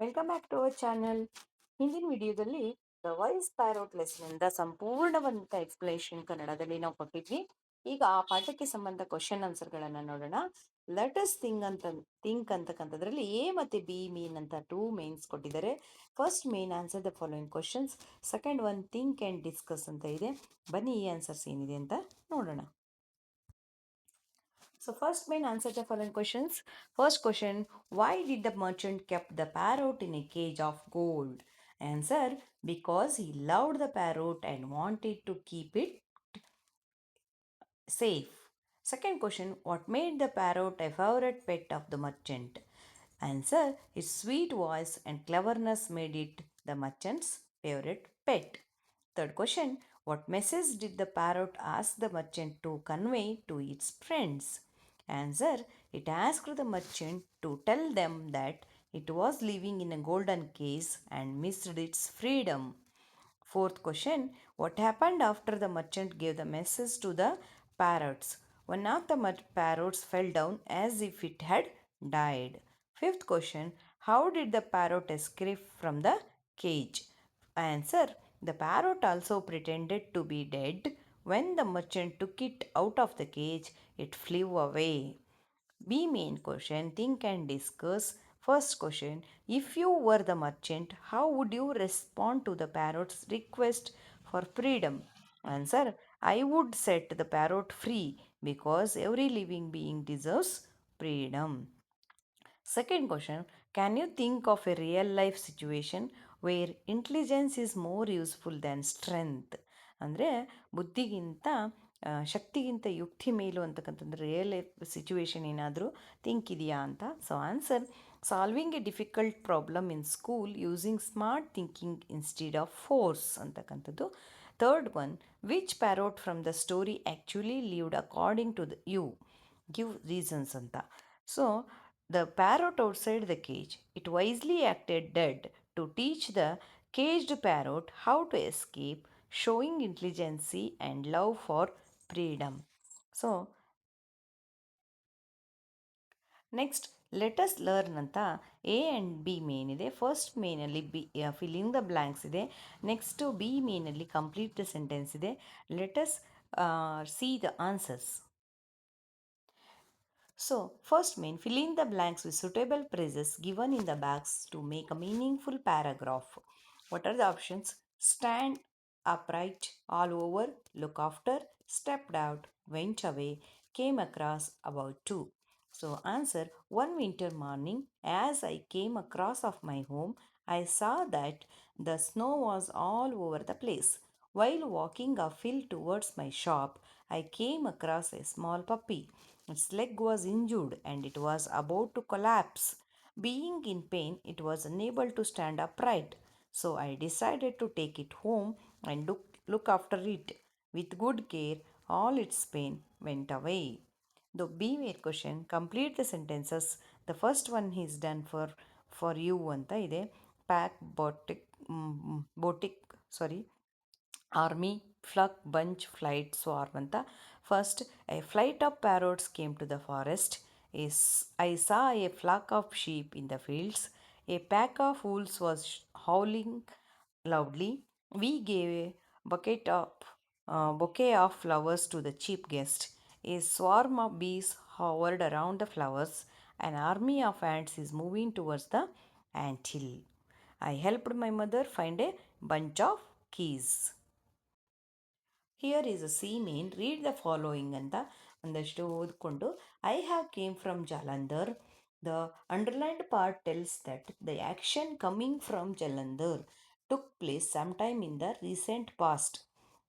Welcome back to our channel. ಹಿಂದಿನ ವಿಡಿಯೋದಲ್ಲಿ the voice parrot lesson ಇಂದ ಸಂಪೂರ್ಣವಂತ ಎಕ್ಸ್ಪ್ಲನೇಷನ್ ಕನ್ನಡದಲ್ಲಿ ನಾವು ಕೊಟ್ಟಿದ್ವಿ. ಈಗ ಆ ಪಾಠಕ್ಕೆ ಸಂಬಂಧ ಕ್ವಶನ್ ಆನ್ಸರ್ಗಳನ್ನ ನೋಡೋಣ. ಲೆಟಸ್ ಥಿಂಕ್ ಅಂತಕ್ಕಂಥದ್ರಲ್ಲಿ ಎ ಮತ್ತೆ ಬಿ ಮೀನ್ ಅಂತ ಟೂ ಮೇನ್ಸ್ ಕೊಟ್ಟಿದ್ದಾರೆ. First main answer the following questions, second one think and discuss ಅಂತ ಇದೆ. ಬನ್ನಿ ಈ ಆನ್ಸರ್ಸ್ ಏನಿದೆ ಅಂತ ನೋಡೋಣ. So first main answer the following questions. First question, why did the merchant kept the parrot in a cage of gold? Answer, because he loved the parrot and wanted to keep it safe. Second question, what made the parrot a favorite pet of the merchant? Answer, its sweet voice and cleverness made it the merchant's favorite pet. Third question, what message did the parrot ask the merchant to convey to its friends? Answer, it asked the merchant to tell them that it was living in a golden cage and missed its freedom. Fourth question, what happened after the merchant gave the message to the parrots? One of the parrots fell down as if it had died. Fifth question, how did the parrot escape from the cage? Answer, the parrot also pretended to be dead. When the merchant took it out of the cage, it flew away. B main question, think and discuss. First question, if you were the merchant, how would you respond to the parrot's request for freedom? Answer, I would set the parrot free because every living being deserves freedom. Second question, can you think of a real life situation where intelligence is more useful than strength? ಅಂದರೆ ಬುದ್ಧಿಗಿಂತ ಶಕ್ತಿಗಿಂತ ಯುಕ್ತಿ ಮೇಲು ಅಂತಕ್ಕಂಥದ್ದು real life situation ಏನಾದರೂ think ಇದೆಯಾ ಅಂತ. So answer, solving a difficult problem in school using smart thinking instead of force ಅಂತಕ್ಕಂಥದ್ದು. Third one, which parrot from the story actually lived according to the you, give reasons ಅಂತ. So the parrot outside the cage, it wisely acted dead to teach the caged parrot how to escape, showing intelligence and love for freedom. So, next let us learn ಅಂತ A and B main ಇದೆ. First ಮೇನಲ್ಲಿ filling the blanks ಇದೆ. Next B ಮೇನಲ್ಲಿ complete the sentence ಇದೆ. Let us see the answers. So, first main, fill in the blanks with suitable phrases given in the box to make a meaningful paragraph. What are the options? Stand upright, all over, look after, stepped out, went away, came across, about to. So, answer, one winter morning, as I came across of my home, I saw that the snow was all over the place. While walking uphill towards my shop, I came across a small puppy. Its leg was injured and it was about to collapse. Being in pain, it was unable to stand upright. So I decided to take it home and look after it. With good care, all its pain went away. The B made question, complete the sentences. The first one is done for you ಅಂತ ಇದೆ. Pack, botic, sorry, army, flock, bunch, flight, swarm ಅಂತ. First, a flight of parrots came to the forest. I saw a flock of sheep in the fields. A pack of wolves was howling loudly. We gave a bouquet of flowers to the chief guest. A swarm of bees hovered around the flowers. An army of ants is moving towards the ant hill. I helped my mother find a bunch of keys. Here is a C main, read the following ಅಂತ ಒಂದಷ್ಟು ಓದ್ಕೊಂಡು. I have came from Jalandhar. The underlined part tells that the action coming from Jalandhar took place sometime in the recent past.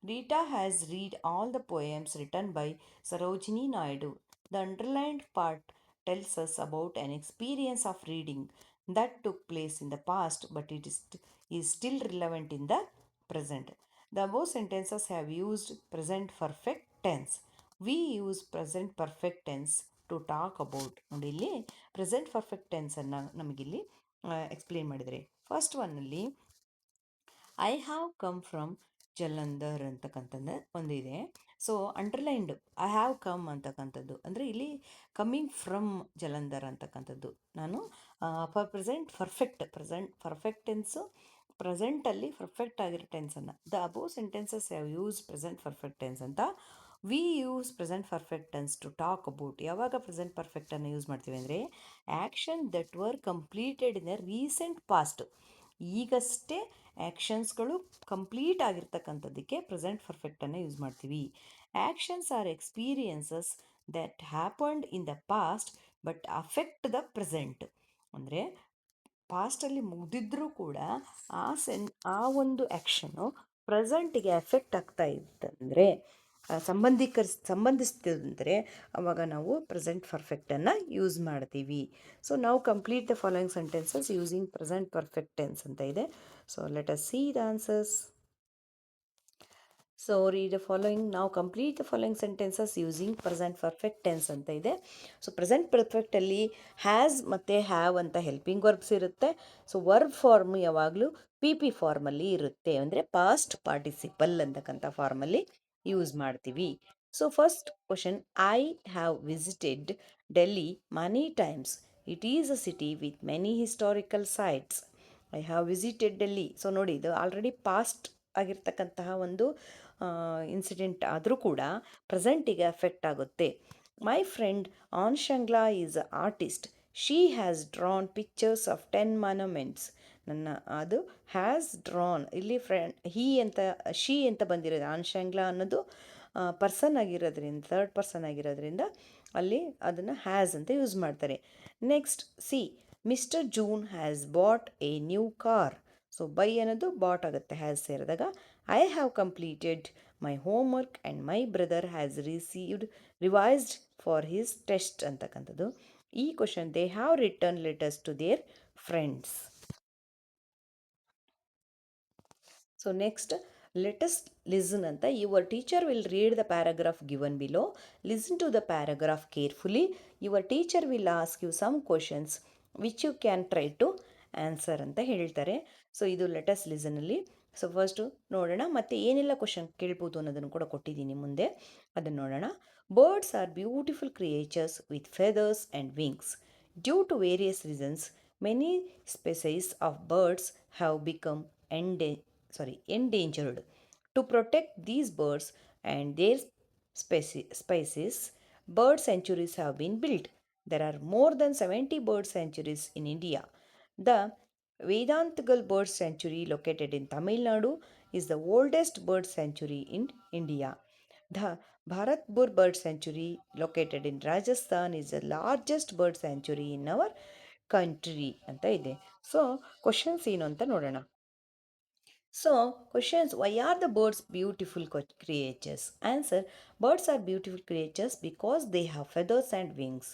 Rita has read all the poems written by Sarojini Naidu. The underlined part tells us about an experience of reading that took place in the past but it is still relevant in the present. The above sentences have used present perfect tense. We use present perfect tense to talk about. ನೋಡಿ ಇಲ್ಲಿ present perfect ಟೆನ್ಸನ್ನು ನಮಗಿಲ್ಲಿ explain ಮಾಡಿದರೆ, first ಒನ್ನಲ್ಲಿ I have come from Jalandhar ಅಂತಕ್ಕಂಥದ್ದು ಒಂದಿದೆ. So underlined I have come ಅಂತಕ್ಕಂಥದ್ದು ಅಂದರೆ ಇಲ್ಲಿ ಕಮ್ಮಿಂಗ್ ಫ್ರಮ್ ಜಲಂಧರ್ ಅಂತಕ್ಕಂಥದ್ದು. ನಾನು ಫಾರ್ ಪ್ರೆಸೆಂಟ್ ಪರ್ಫೆಕ್ಟ್ ಟೆನ್ಸು ಪ್ರೆಸೆಂಟಲ್ಲಿ ಪರ್ಫೆಕ್ಟ್ ಆಗಿರೋ ಟೆನ್ಸನ್ನು the above sentences have use present perfect tense ಅಂತ. We use present perfect tense to talk about. ಯಾವಾಗ ಪ್ರೆಸೆಂಟ್ ಪರ್ಫೆಕ್ಟನ್ನು ಯೂಸ್ ಮಾಡ್ತೀವಿ ಅಂದರೆ action that were completed in a recent past. ಈಗಷ್ಟೇ ಆ್ಯಕ್ಷನ್ಸ್ಗಳು ಕಂಪ್ಲೀಟ್ ಆಗಿರ್ತಕ್ಕಂಥದ್ದಕ್ಕೆ ಪ್ರೆಸೆಂಟ್ ಪರ್ಫೆಕ್ಟನ್ನು ಯೂಸ್ ಮಾಡ್ತೀವಿ. Actions are experiences that happened in the past but affect the present. ಅಂದರೆ ಪಾಸ್ಟಲ್ಲಿ ಮುಗಿದಿದ್ರೂ ಕೂಡ ಆ ಒಂದು ಆ್ಯಕ್ಷನು ಪ್ರೆಸೆಂಟಿಗೆ ಎಫೆಕ್ಟ್ ಆಗ್ತಾ ಇತ್ತಂದರೆ ಸಂಬಂಧಿಸ್ತಿದ್ರೆ ಅವಾಗ ನಾವು ಪ್ರೆಸೆಂಟ್ ಪರ್ಫೆಕ್ಟನ್ನು ಯೂಸ್ ಮಾಡ್ತೀವಿ. ಸೊ ನಾವು complete the following sentences using present perfect tense ಅಂತ ಇದೆ. So let us see the answers. So read the following. ನಾವು complete the following sentences using present perfect tense ಅಂತ ಇದೆ. ಸೊ ಪ್ರೆಸೆಂಟ್ ಪರ್ಫೆಕ್ಟಲ್ಲಿ has ಮತ್ತು have ಅಂತ helping verbs ಇರುತ್ತೆ. So verb form ಯಾವಾಗಲೂ ಪಿ ಫಾರ್ಮಲ್ಲಿ ಇರುತ್ತೆ, ಅಂದರೆ ಪಾಸ್ಟ್ ಪಾರ್ಟಿಸಿಪಲ್ ಅಂತಕ್ಕಂಥ ಫಾರ್ಮಲ್ಲಿ ಯೂಸ್ ಮಾಡ್ತೀವಿ. So first question, I have visited Delhi money times. It is a city with many historical sites. I have visited Delhi. So ನೋಡಿ, ಇದು ಆಲ್ರೆಡಿ ಪಾಸ್ಟ್ ಆಗಿರ್ತಕ್ಕಂತಹ ಒಂದು ಇನ್ಸಿಡೆಂಟ್ ಆದರೂ ಕೂಡ ಪ್ರೆಸೆಂಟಿಗೆ ಅಫೆಕ್ಟ್ ಆಗುತ್ತೆ. ಮೈ ಫ್ರೆಂಡ್ ಆನ್ಶಂಗ್ಲಾ is a artist. She has drawn pictures of 10 monuments. ನನ್ನ ಅದು ಹ್ಯಾಸ್ ಡ್ರಾನ್, ಇಲ್ಲಿ ಹೀ ಅಂತ ಶೀ ಅಂತ ಬಂದಿರೋದು. ಆನ್ಶಂಗ್ಲಾ ಅನ್ನೋದು ಪರ್ಸನ್ ಆಗಿರೋದ್ರಿಂದ, ಥರ್ಡ್ ಪರ್ಸನ್ ಆಗಿರೋದ್ರಿಂದ ಅಲ್ಲಿ ಅದನ್ನು ಹ್ಯಾಸ್ ಅಂತ ಯೂಸ್ ಮಾಡ್ತಾರೆ. Next C, mister June has bought a new car. So buy ಅನ್ನೋದು ಬಾಟ್ ಆಗುತ್ತೆ ಹ್ಯಾಸ್ ಸೇರಿದಾಗ. I have completed my homework and my brother has revised for his test ಅಂತಕ್ಕಂಥದ್ದು. ಈ question, they have return letters to their friends. So next, let us listen ಅಂತ. Your teacher will read the paragraph given below. Listen to the paragraph carefully. Your teacher will ask you some questions which you can try to answer ಅಂತ ಹೇಳ್ತಾರೆ. So ಇದು let us ಲಿಸನಲ್ಲಿ. So first ನೋಡೋಣ, ಮತ್ತು ಏನೆಲ್ಲ question ಕೇಳ್ಬೋದು ಅನ್ನೋದನ್ನು ಕೂಡ ಕೊಟ್ಟಿದ್ದೀನಿ ಮುಂದೆ, ಅದನ್ನು ನೋಡೋಣ. Birds are beautiful creatures with feathers and wings. Due to various reasons many species of birds have become endangered. To protect these birds and their species, bird sanctuaries have been built. There are more than 70 bird sanctuaries in India. The Vedantagal Bird Sanctuary, located in Tamil Nadu, is the oldest bird sanctuary in India. The Bharatpur Bird Sanctuary, located in Rajasthan, is the largest bird sanctuary in our country ಅಂತ ಇದೆ. So questions ಏನು ಅಂತ ನೋಡೋಣ. So, questions, why are the birds beautiful creatures? Answer, birds are beautiful creatures because they have feathers and wings.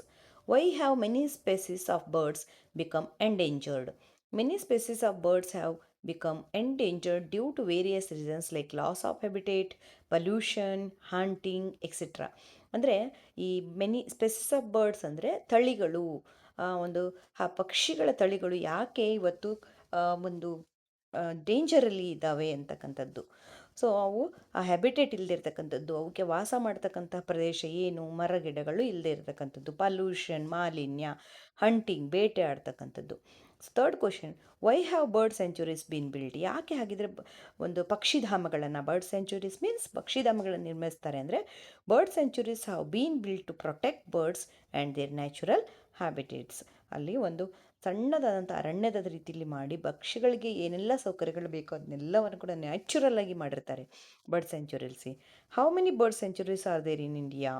Why have many species of birds become endangered? Many species of birds have become endangered due to various reasons like loss of habitat, pollution, hunting, etc. ಅಂದರೆ ಈ many species of birds ಅಂದರೆ ತಳಿಗಳು, ಒಂದು ಪಕ್ಷಿಗಳ ತಳಿಗಳು ಯಾಕೆ ಇವತ್ತು ಒಂದು ಡೇಂಜರಲ್ಲಿ ಇದ್ದಾವೆ ಅಂತಕ್ಕಂಥದ್ದು. ಸೊ ಅವು ಆ ಹ್ಯಾಬಿಟೇಟ್ ಇಲ್ಲದೆ ಇರತಕ್ಕಂಥದ್ದು, ಅವಕ್ಕೆ ವಾಸ ಮಾಡ್ತಕ್ಕಂಥ ಪ್ರದೇಶ ಏನು, ಮರಗಿಡಗಳು ಇಲ್ಲದೆ ಇರತಕ್ಕಂಥದ್ದು, ಪಲ್ಯೂಷನ್, ಮಾಲಿನ್ಯ, ಹಂಟಿಂಗ್, ಬೇಟೆ ಆಡ್ತಕ್ಕಂಥದ್ದು. Third question, why have bird sanctuaries been build. ಯಾಕೆ ಹಾಗಿದ್ರೆ ಒಂದು ಪಕ್ಷಿಧಾಮಗಳನ್ನು, ಬರ್ಡ್ ಸೆಂಚುರೀಸ್ ಮೀನ್ಸ್ ಪಕ್ಷಿಧಾಮಗಳನ್ನು ನಿರ್ಮಿಸ್ತಾರೆ ಅಂದರೆ, bird sanctuaries have been build to protect birds and their natural habitats. ಅಲ್ಲಿ ಒಂದು ಸಣ್ಣದಾದಂಥ ಅರಣ್ಯದ ರೀತಿಯಲ್ಲಿ ಮಾಡಿ ಪಕ್ಷಿಗಳಿಗೆ ಏನೆಲ್ಲ ಸೌಕರ್ಯಗಳು ಬೇಕೋ ಅದನ್ನೆಲ್ಲವನ್ನು ಕೂಡ ನ್ಯಾಚುರಲ್ ಆಗಿ ಮಾಡಿರ್ತಾರೆ ಬರ್ಡ್ ಸೆಂಚುರಿಯಲ್ಲಿ. How many bird sanctuaries are there in India?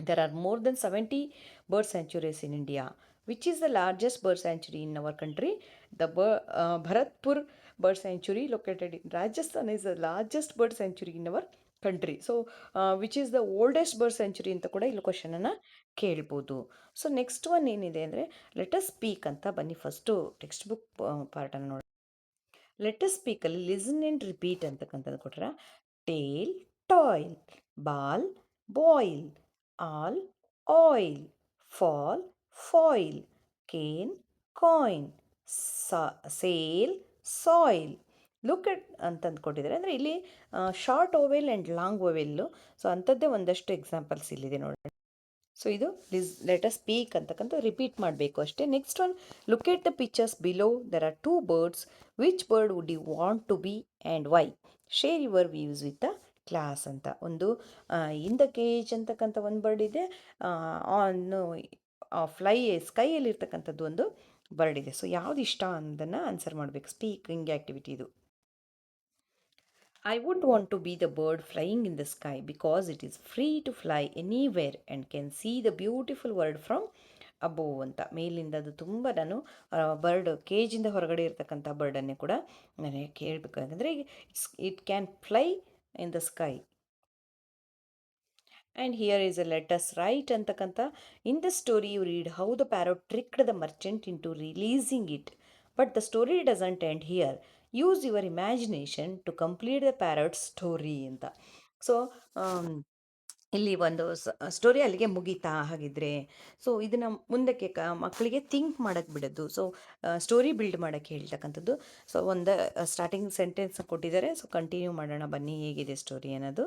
There are more than 70 bird sanctuaries in India. Which is the largest bird sanctuary in our country? The Bharatpur Bird Sanctuary, located in Rajasthan, is the largest bird sanctuary in our country. So, which is the oldest bird sanctuary ಅಂತ ಕೂಡ ಇಲ್ಲಿ ಕ್ವಶನನ್ನು ಕೇಳ್ಬೋದು. So next one ಏನಿದೆ ಅಂದರೆ, let us speak ಅಂತ. ಬನ್ನಿ first text book ಪಾರ್ಟನ್ನು ನೋಡಿ. ಲೆಟ್ ಅಸ್ ಸ್ಪೀಕಲ್ಲಿ ಲಿಸನ್ ಆ್ಯಂಡ್ ರಿಪೀಟ್ ಅಂತಕ್ಕಂಥದ್ದು ಕೊಟ್ಟರೆ, tail, toil, ball, boil, all, oil, fall, foil, cane, coin, sale, soil. Look at ಅಂತಂದು ಕೊಟ್ಟಿದ್ದಾರೆ. ಅಂದರೆ ಇಲ್ಲಿ short vowel and long vowel. So ಅಂಥದ್ದೇ ಒಂದಷ್ಟು ಎಕ್ಸಾಂಪಲ್ಸ್ ಇಲ್ಲಿದೆ ನೋಡಿ. ಸೊ ಇದು ಲೆಟ್ ಅಸ್ ಸ್ಪೀಕ್ ಅಂತಕ್ಕಂಥ ರಿಪೀಟ್ ಮಾಡಬೇಕು ಅಷ್ಟೇ. Next one, look at the pictures below. There are two birds. Which bird would you want to be and Y? Share your views with the class ಅಂತ. ಒಂದು in the cage ಅಂತಕ್ಕಂಥ ಒಂದು bird ಇದೆ. On fly ಸ್ಕೈಯಲ್ಲಿ ಇರ್ತಕ್ಕಂಥದ್ದು ಒಂದು bird ಇದೆ. So ಯಾವ್ದು ಇಷ್ಟ ಅನ್ನೋದನ್ನು ಆನ್ಸರ್ ಮಾಡಬೇಕು. ಸ್ಪೀಕಿಂಗ್ ಆ್ಯಕ್ಟಿವಿಟಿ ಇದು. I would want to be the bird flying in the sky because it is free to fly anywhere and can see the beautiful world from above ಅಂತ. ಮೇಲಿಂದ ಅದು ತುಂಬ ನಾನು ಬರ್ಡ್ ಕೇಜಿಂದ ಹೊರಗಡೆ ಇರ್ತಕ್ಕಂಥ ಬರ್ಡನ್ನೇ ಕೂಡ ನನಗೆ ಕೇಳಬೇಕು. ಯಾಕಂದರೆ it can fly in the sky. And here is a let us write ಅಂತಕ್ಕಂಥ. In the story you read how the parrot tricked the merchant into releasing it, but the story doesn't end here. Use your imagination to complete the parrot story ಅಂತ. So ಇಲ್ಲಿ ಒಂದು story ಅಲ್ಲಿಗೆ ಮುಗೀತಾ ಹಾಗಿದ್ರೆ? So ಇದನ್ನು ಮುಂದಕ್ಕೆ ಮಕ್ಕಳಿಗೆ think ಮಾಡೋಕ್ಕೆ ಬಿಡೋದು. ಸೊ ಸ್ಟೋರಿ ಬಿಲ್ಡ್ ಮಾಡೋಕ್ಕೆ ಹೇಳ್ತಕ್ಕಂಥದ್ದು. ಸೊ ಒಂದು ಸ್ಟಾರ್ಟಿಂಗ್ ಸೆಂಟೆನ್ಸ್ ಕೊಟ್ಟಿದ್ದಾರೆ. ಸೊ ಕಂಟಿನ್ಯೂ ಮಾಡೋಣ ಬನ್ನಿ, ಹೇಗಿದೆ ಸ್ಟೋರಿ ಅನ್ನೋದು.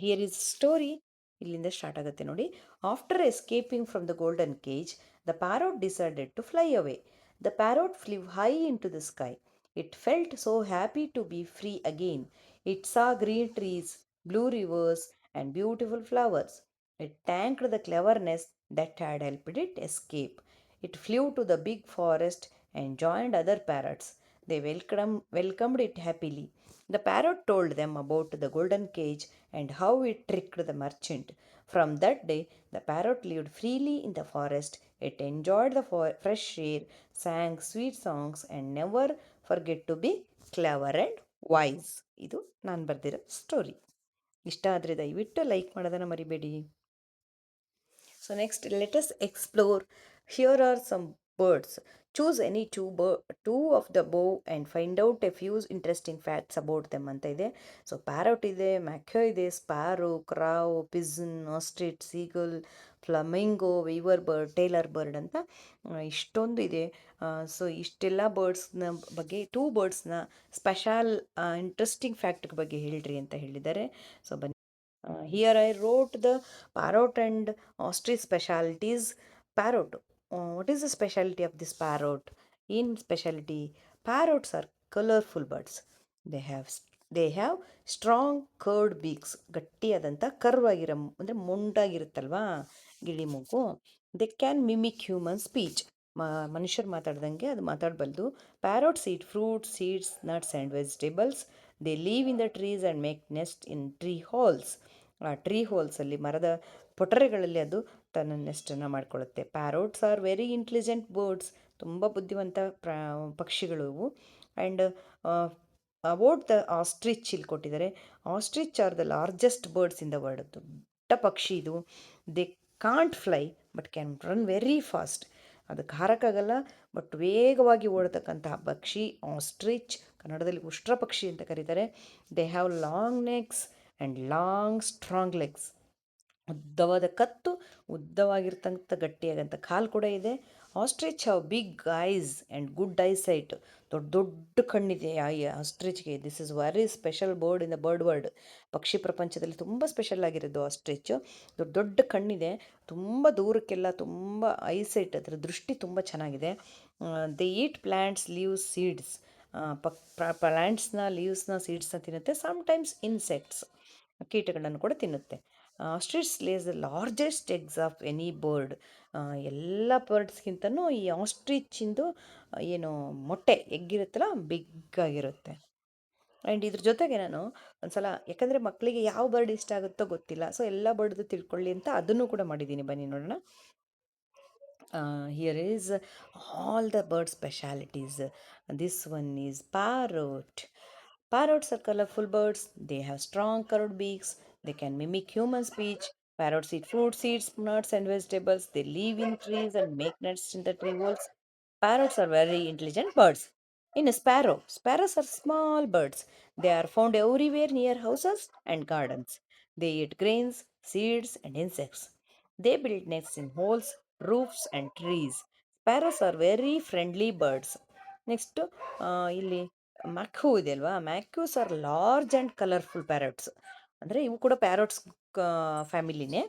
Here is story. ಇಲ್ಲಿಂದ ಸ್ಟಾರ್ಟ್ ಆಗುತ್ತೆ ನೋಡಿ. After escaping from the golden cage, the parrot decided to fly away. The parrot flew high into the sky. It felt so happy to be free again. It saw green trees, blue rivers, and beautiful flowers. It thanked the cleverness that had helped it escape. It flew to the big forest and joined other parrots. They welcomed it happily. The parrot told them about the golden cage and how it tricked the merchant. From that day, the parrot lived freely in the forest. It enjoyed the fresh air, sang sweet songs, and never forget to be clever and wise. ಇದು ನಾನು ಬರೆದಿರೋ story. ಇಷ್ಟ ಆದರೆ ದಯವಿಟ್ಟು like ಮಾಡೋದನ್ನು ಮರಿಬೇಡಿ. So next, let us explore. Here are some birds. Choose any two of the bow and find out a few interesting facts about them ಅಂತ ಇದೆ. ಸೊ ಪ್ಯಾರೋಟ್ ಇದೆ, ಮ್ಯಾಕ್ಯೋ ಇದೆ, sparrow, crow, pigeon, ostrich, seagull, flamingo, weaver bird, tailor bird ಅಂತ ಇಷ್ಟೊಂದು ಇದೆ. So ಇಷ್ಟೆಲ್ಲ ಬರ್ಡ್ಸ್ನ ಬಗ್ಗೆ, ಟೂ ಬರ್ಡ್ಸ್ನ ಸ್ಪೆಷಲ್ ಇಂಟ್ರೆಸ್ಟಿಂಗ್ ಫ್ಯಾಕ್ಟ್ ಬಗ್ಗೆ ಹೇಳ್ರಿ ಅಂತ ಹೇಳಿದ್ದಾರೆ. ಸೊ ಬನ್ನಿ. Here I wrote the parrot and ostrich specialities. Parrot. What is the specialty of this parrot? In specialty, parrots are colorful birds. They have they have strong curved beaks. ಗಟ್ಟಿಯಾದಂಥ curve ಆಗಿರೋ ಅಂದರೆ ಮೊಂಡಾಗಿರುತ್ತಲ್ವಾ ಗಿಳಿ ಮೂಗು. They can mimic human speech. ಮನುಷ್ಯರು ಮಾತಾಡ್ದಂಗೆ ಅದು ಮಾತಾಡಬಲ್ದು. Parrots eat fruits, seeds, nuts and vegetables. They live in the trees and make nest in tree holes. ಆ ಟ್ರೀ ಹೋಲ್ಸಲ್ಲಿ, ಮರದ ಪೊಟರೆಗಳಲ್ಲಿ ಅದು ತನ್ನ ನೆಸ್ಟನ್ನು ಮಾಡ್ಕೊಳ್ಳುತ್ತೆ. Parrots are very intelligent birds. ತುಂಬ ಬುದ್ಧಿವಂತ ಪಕ್ಷಿಗಳು ಇವು. ಆ್ಯಂಡ್ ಅಬೌಟ್ ದ ಆಸ್ಟ್ರಿಚ್ ಇಲ್ಲಿ ಕೊಟ್ಟಿದ್ದಾರೆ. Ostrich are the largest birds in the world. ದೊಡ್ಡ ಪಕ್ಷಿ ಇದು. They can't fly but can run very fast. ಅದಕ್ಕೆ ಹಾರಕ್ಕಾಗಲ್ಲ ಬಟ್ ವೇಗವಾಗಿ ಓಡತಕ್ಕಂತಹ ಪಕ್ಷಿ ಆಸ್ಟ್ರಿಚ್. ಕನ್ನಡದಲ್ಲಿ ಉಷ್ಟ್ರ ಪಕ್ಷಿ ಅಂತ ಕರೀತಾರೆ. They have long necks and long strong legs. ಉದ್ದವಾದ ಕತ್ತು, ಉದ್ದವಾಗಿರ್ತಂಥ ಗಟ್ಟಿಯಾಗಂಥ ಕಾಲು ಕೂಡ ಇದೆ. Ostrich have big eyes and good eyesight. ದೊಡ್ಡ ದೊಡ್ಡ ಕಣ್ಣಿದೆ ಆ ಆಸ್ಟ್ರಿಚ್ಗೆ. This is very special bird in the bird world. ಪಕ್ಷಿ ಪ್ರಪಂಚದಲ್ಲಿ ತುಂಬ ಸ್ಪೆಷಲ್ ಆಗಿರೋದು ಆಸ್ಟ್ರಿಚ್. ದೊಡ್ಡ ದೊಡ್ಡ ಕಣ್ಣಿದೆ, ತುಂಬ ದೂರಕ್ಕೆಲ್ಲ ತುಂಬ ಐಸೈಟ್, ಅದರ ದೃಷ್ಟಿ ತುಂಬ ಚೆನ್ನಾಗಿದೆ. They eat plants, leaves, seeds. ಪ್ಲ್ಯಾಂಟ್ಸ್ನ, ಲೀವ್ಸ್ನ, ಸೀಡ್ಸ್ನ ತಿನ್ನುತ್ತೆ. ಸಮ್ಟೈಮ್ಸ್ ಇನ್ಸೆಕ್ಟ್ಸ್, ಕೀಟಗಳನ್ನು ಕೂಡ ತಿನ್ನುತ್ತೆ. Ostrich lays the largest eggs of any bird. ಎಲ್ಲ ಬರ್ಡ್ಸ್ಗಿಂತನೂ ಈ ಆಸ್ಟ್ರಿಚ್ಚಿಂದು ಏನು ಮೊಟ್ಟೆ ಎಗ್ಗಿರುತ್ತಲ್ಲ ಬಿಗ್ ಆಗಿರುತ್ತೆ. ಆ್ಯಂಡ್ ಇದ್ರ ಜೊತೆಗೆ ನಾನು ಒಂದು ಸಲ, ಯಾಕಂದರೆ ಮಕ್ಕಳಿಗೆ ಯಾವ ಬರ್ಡ್ ಇಷ್ಟ ಆಗುತ್ತೋ ಗೊತ್ತಿಲ್ಲ, ಸೊ ಎಲ್ಲ ಬರ್ಡ್ದು ತಿಳ್ಕೊಳ್ಳಿ ಅಂತ ಅದನ್ನು ಕೂಡ ಮಾಡಿದ್ದೀನಿ. ಬನ್ನಿ ನೋಡೋಣ. Here is all the bird specialities. This one is parrot. Parrots are colorful birds. They have strong curved beaks. They can mimic human speech. Parrots eat fruit, seeds, nuts, and vegetables. They live in trees and make nests in the tree walls. Parrots are very intelligent birds. In a sparrow, sparrows are small birds. They are found everywhere near houses and gardens. They eat grains, seeds, and insects. They build nests in holes, roofs, and trees. Sparrows are very friendly birds. Next, ಇಲ್ಲಿ ಮ್ಯಾಕ್ಯೂ ಇದೆ ಅಲ್ವಾ, ಮ್ಯಾಕ್ಯೂಸ್ R large and colourful ಪ್ಯಾರಟ್ಸ್. ಅಂದರೆ ಇವು ಕೂಡ ಪ್ಯಾರಟ್ಸ್ ಫ್ಯಾಮಿಲಿನೇ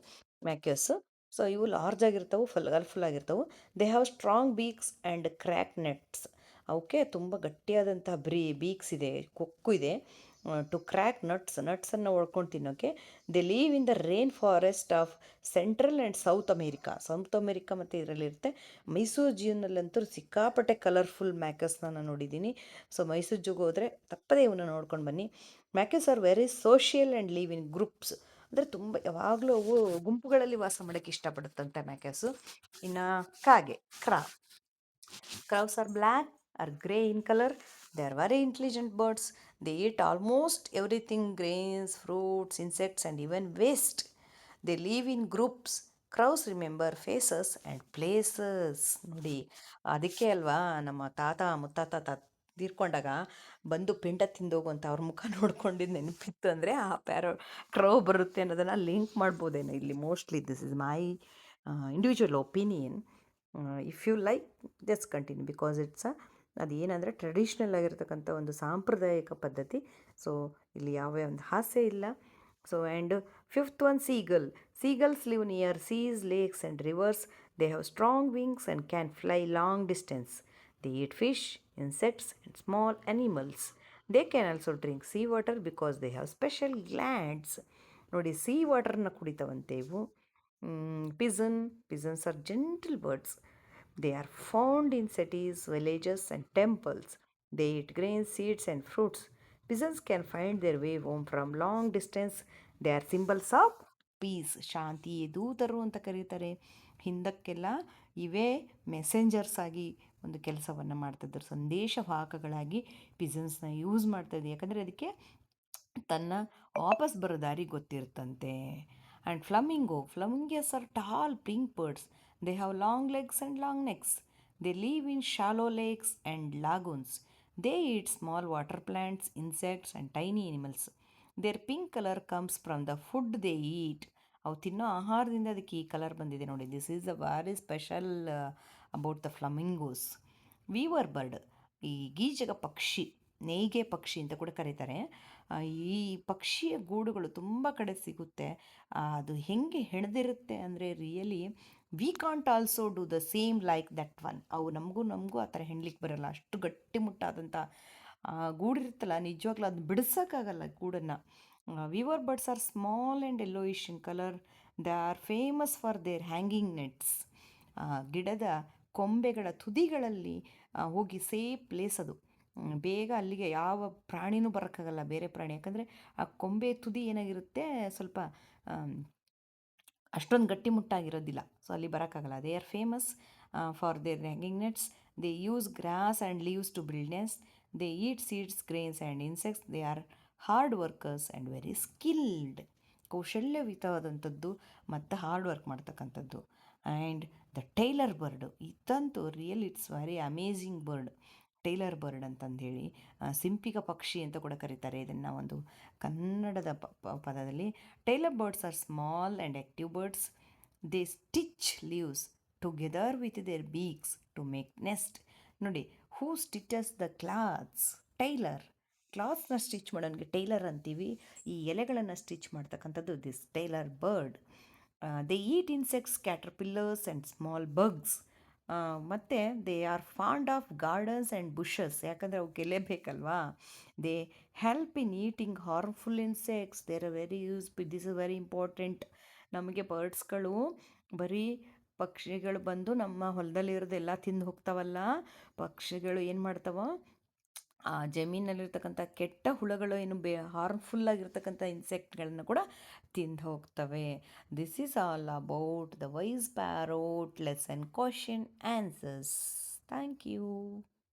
ಮ್ಯಾಕ್ಯೂಸ್. So ಇವು large ಆಗಿರ್ತವೆ, colourful ಆಗಿರ್ತವೆ. They have strong beaks and crack nets. ಅವಕ್ಕೆ ತುಂಬ ಗಟ್ಟಿಯಾದಂತಹ ಬೀಕ್ಸ್ ಇದೆ, ಕೊಕ್ಕು ಇದೆ, ಟು ಕ್ರ್ಯಾಕ್ ನಟ್ಸನ್ನು ಒಳ್ಕೊಂಡು ತಿನ್ನೋಕ್ಕೆ. They live in the rain forest of central and south America ಮತ್ತು ಇದರಲ್ಲಿರುತ್ತೆ. ಮೈಸೂರು ಜೀವನಲ್ಲಂತೂ ಸಿಕ್ಕಾಪಟ್ಟೆ ಕಲರ್ಫುಲ್ ಮ್ಯಾಕಸ್ನ ನಾನು ನೋಡಿದ್ದೀನಿ. ಸೊ ಮೈಸೂರು ಜೂಗೆ ಹೋದರೆ ತಪ್ಪದೇ ಇವನ್ನ ನೋಡ್ಕೊಂಡು ಬನ್ನಿ. Macaws are very social and live in groups. ಅಂದರೆ ತುಂಬ ಯಾವಾಗಲೂ ಅವು ಗುಂಪುಗಳಲ್ಲಿ ವಾಸ ಮಾಡೋಕ್ಕೆ ಇಷ್ಟಪಡುತ್ತಂತೆ ಮ್ಯಾಕಸು. ಇನ್ನು ಕಾಗೆ, Crows are black or grey in color. They are very intelligent birds. They eat almost everything grains, fruits, insects, and even waste. They live in groups. Crows remember faces and places. ನೋಡಿ, ಅದಕ್ಕೆ ಅಲ್ವಾ ನಮ್ಮ ತಾತ ಮುತ್ತಾತ ತೀರ್ಕೊಂಡಾಗ ಬಂದು ಪಿಂಡ ತಿಂದೋಗು ಅಂತ ಅವ್ರ ಮುಖ ನೋಡ್ಕೊಂಡಿದ್ದು ನೆನಪಿತ್ತು ಅಂದರೆ ಆ ಕ್ರೌ ಬರುತ್ತೆ ಅನ್ನೋದನ್ನು ಲಿಂಕ್ ಮಾಡ್ಬೋದೇನೋ ಇಲ್ಲಿ. Mostly this is my individual opinion. If you like just continue, because it's ಅದೇನಂದರೆ ಟ್ರೆಡಿಷ್ನಲ್ ಆಗಿರ್ತಕ್ಕಂಥ ಒಂದು ಸಾಂಪ್ರದಾಯಿಕ ಪದ್ಧತಿ. ಸೊ ಇಲ್ಲಿ ಯಾವ ಒಂದು ಹಾಸ್ಯ ಇಲ್ಲ. So and fifth one, seagulls live near seas, lakes and rivers. They have strong wings and can fly long distance. They eat fish, insects and small animals. They can also drink sea water because they have special glands. ನೋಡಿ, sea ವಾಟರ್ನ ಕುಡಿತಾವಂತೆ ಇವು. Pigeons are gentle birds. They are found in cities, villages, and temples. They eat grains, seeds, and fruits. Pigeons can find their way home from long distance. They are symbols of peace, ಶಾಂತಿ ದೂತರು ಅಂತ ಕರೀತಾರೆ. ಹಿಂದಕ್ಕೆಲ್ಲ ಇವೇ messengers ಆಗಿ ಒಂದು ಕೆಲಸವನ್ನು ಮಾಡ್ತಿದ್ದರು, ಸಂದೇಶವಾಹಕಗಳಾಗಿ ಪಿಜನ್ಸ್ನ use ಮಾಡ್ತಾಯಿದ್ದೆ. ಯಾಕಂದರೆ ಅದಕ್ಕೆ ತನ್ನ ವಾಪಸ್ ಬರೋ ದಾರಿ ಗೊತ್ತಿರ್ತಂತೆ. And flamingos are tall pink birds. They have long legs and long necks. They live in shallow lakes and lagoons. They eat small water plants, insects and tiny animals. Their pink colour comes from the food they eat. ಅವು ತಿನ್ನೋ ಆಹಾರದಿಂದ ಅದಕ್ಕೆ ಈ colour ಬಂದಿದೆ ನೋಡಿ. This is a very special about the flamingos. Weaver bird, ಈ ಗೀಜಗ ಪಕ್ಷಿ, ನೇಯ್ಗೆ ಪಕ್ಷಿ ಅಂತ ಕೂಡ ಕರೀತಾರೆ. ಈ ಪಕ್ಷಿಯ ಗೂಡುಗಳು ತುಂಬ ಕಡೆ ಸಿಗುತ್ತೆ. ಅದು ಹೆಂಗೆ ಹೆಣೆದಿರುತ್ತೆ ಅಂದರೆ really we can't also do the same like that one. ಅವು ನಮಗೂ ಆ ಥರ ಹೆಣ್ಲಿಕ್ಕೆ ಬರೋಲ್ಲ. ಅಷ್ಟು ಗಟ್ಟಿಮುಟ್ಟಾದಂಥ ಗೂಡಿರುತ್ತಲ್ಲ, ನಿಜವಾಗ್ಲೂ ಅದನ್ನ ಬಿಡಿಸೋಕ್ಕಾಗಲ್ಲ ಗೂಡನ್ನು. Weaver birds are small and yellowish in colour. They are famous for their hanging nets. ಗಿಡದ ಕೊಂಬೆಗಳ ತುದಿಗಳಲ್ಲಿ ಹೋಗಿ ಸೇಫ್ ಪ್ಲೇಸ್ ಅದು. ಬೇಗ ಅಲ್ಲಿಗೆ ಯಾವ ಪ್ರಾಣಿನೂ ಬರೋಕ್ಕಾಗಲ್ಲ, ಬೇರೆ ಪ್ರಾಣಿ. ಯಾಕಂದರೆ ಆ ಕೊಂಬೆ ತುದಿ ಏನಾಗಿರುತ್ತೆ, ಸ್ವಲ್ಪ ಅಷ್ಟೊಂದು ಗಟ್ಟಿಮುಟ್ಟಾಗಿರೋದಿಲ್ಲ. ಸೊ ಅಲ್ಲಿ ಬರೋಕ್ಕಾಗಲ್ಲ. They are famous for their hanging nests. They use grass and leaves to build nest. They eat seeds, grains and insects. They are hard workers and very skilled. ಕೌಶಲ್ಯಯುತವಾದಂಥದ್ದು ಮತ್ತು ಹಾರ್ಡ್ ವರ್ಕ್ ಮಾಡ್ತಕ್ಕಂಥದ್ದು. And the tailor bird, ಇದಂತೂ real it's very amazing bird. Tailor bird ಅಂತಂದೇಳಿ, ಸಿಂಪಿಗ ಪಕ್ಷಿ ಅಂತ ಕೂಡ ಕರೀತಾರೆ ಇದನ್ನು ಒಂದು ಕನ್ನಡದ ಪದದಲ್ಲಿ. Tailor birds are small and active birds. They stitch leaves together with their beaks to make nest. ನೋಡಿ, who stitches the clothes? Tailor. ಕ್ಲಾತ್ಸ್ನ ಸ್ಟಿಚ್ ಮಾಡೋನಿಗೆ ಟೈಲರ್ ಅಂತೀವಿ. ಈ ಎಲೆಗಳನ್ನು ಸ್ಟಿಚ್ ಮಾಡ್ತಕ್ಕಂಥದ್ದು this tailor bird. They eat insects, caterpillars and small bugs. ಮತ್ತು they are fond of gardens and bushes. ಯಾಕಂದರೆ ಅವಕ್ಕೆ ಎಲೆ ಬೇಕಲ್ವಾ. They help in eating harmful insects. There are very this is very important. ನಮಗೆ ಬರ್ಡ್ಸ್ಗಳು ಬರೀ ಪಕ್ಷಿಗಳು ಬಂದು ನಮ್ಮ ಹೊಲದಲ್ಲಿರೋದೆಲ್ಲ ತಿಂದು ಹೋಗ್ತಾವಲ್ಲ. ಪಕ್ಷಿಗಳು ಏನು ಮಾಡ್ತಾವ, ಆ ಜಮೀನಲ್ಲಿರ್ತಕ್ಕಂಥ ಕೆಟ್ಟ ಹುಳಗಳು, ಏನು ಹಾರ್ಮ್ಫುಲ್ಲಾಗಿರ್ತಕ್ಕಂಥ ಇನ್ಸೆಕ್ಟ್ಗಳನ್ನ ಕೂಡ ತಿಂದು ಹೋಗ್ತವೆ. This is all about the wise parrot lesson question answers. Thank you.